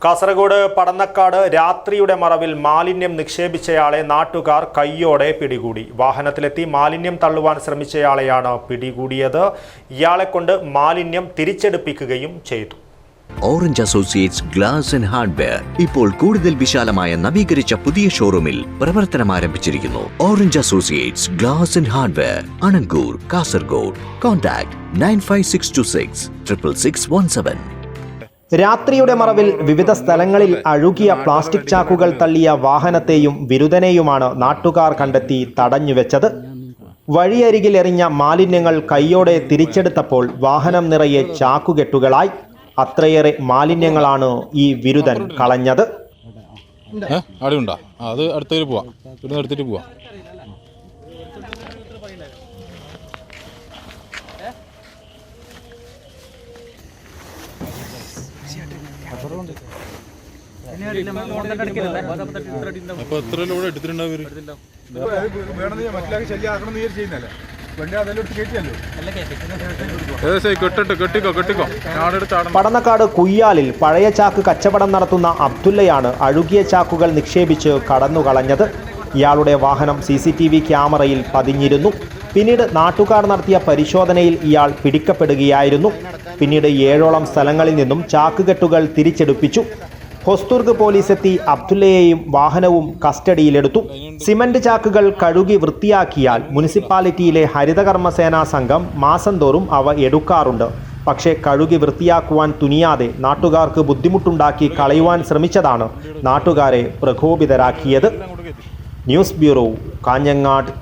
കാസർഗോഡ് പടന്നക്കാട് രാത്രിയുടെ മറവിൽ മാലിന്യം നിക്ഷേപിച്ചയാളെ നാട്ടുകാർ കയ്യോടെ പിടികൂടി. വാഹനത്തിലെത്തി മാലിന്യം തള്ളുവാൻ ശ്രമിച്ചയാളെയാണ് പിടികൂടിയത്. ഇയാളെക്കൊണ്ട് മാലിന്യം തിരിച്ചെടുപ്പിക്കുകയും ചെയ്തു. Orange associates glass and hardware ഇപ്പോൾ കൂടുതൽ വിശാലമായ നവീകരിച്ച പുതിയ ഷോറൂമിൽ പ്രവർത്തനം ആരംഭിച്ചിരിക്കുന്നു. Orange associates glass and hardware, Anangoor, Kasaragod. Contact 95626 66617. രാത്രിയുടെ മറവിൽ വിവിധ സ്ഥലങ്ങളിൽ അഴുകിയ പ്ലാസ്റ്റിക് ചാക്കുകൾ തള്ളിയ വാഹനത്തെയും വിരുദ്ധനെയുമാണ് നാട്ടുകാർ കണ്ടെത്തി തടഞ്ഞുവെച്ചത്. വഴിയരികിൽ എറിഞ്ഞ മാലിന്യങ്ങൾ കൈയോടെ തിരിച്ചെടുത്തപ്പോൾ വാഹനം നിറയെ ചാക്കുകെട്ടുകളായി. അത്രയേറെ മാലിന്യങ്ങളാണ് ഈ വിരുദ്ധൻ കളഞ്ഞത്. പടന്നക്കാട് കുയ്യാലിൽ പഴയ ചാക്ക് കച്ചവടം നടത്തുന്ന അബ്ദുല്ലയാണ് അഴുകിയ ചാക്കുകൾ നിക്ഷേപിച്ച് കടന്നുകളഞ്ഞത്. ഇയാളുടെ വാഹനം CCTV ക്യാമറയിൽ പതിഞ്ഞിരുന്നു. പിന്നീട് നാട്ടുകാർ നടത്തിയ പരിശോധനയിൽ ഇയാൾ പിടിക്കപ്പെടുകയായിരുന്നു. പിന്നീട് 7ഓളം സ്ഥലങ്ങളിൽ നിന്നും ചാക്കുകെട്ടുകൾ തിരിച്ചെടുപ്പിച്ചു. ഹൊസ്ദുർഗ് പോലീസ് എത്തി അബ്ദുല്ലയെയും വാഹനവും കസ്റ്റഡിയിലെടുത്തു. സിമന്റ് ചാക്കുകൾ കഴുകി വൃത്തിയാക്കിയാൽ മുനിസിപ്പാലിറ്റിയിലെ ഹരിതകർമ്മസേനാ സംഘം മാസം തോറും അവ എടുക്കാറുണ്ട്. പക്ഷേ കഴുകി വൃത്തിയാക്കുവാൻ തുനിയാതെ നാട്ടുകാർക്ക് ബുദ്ധിമുട്ടുണ്ടാക്കി കളയുവാൻ ശ്രമിച്ചതാണ് നാട്ടുകാരെ പ്രകോപിതരാക്കിയത്. News bureau, Kanhangad.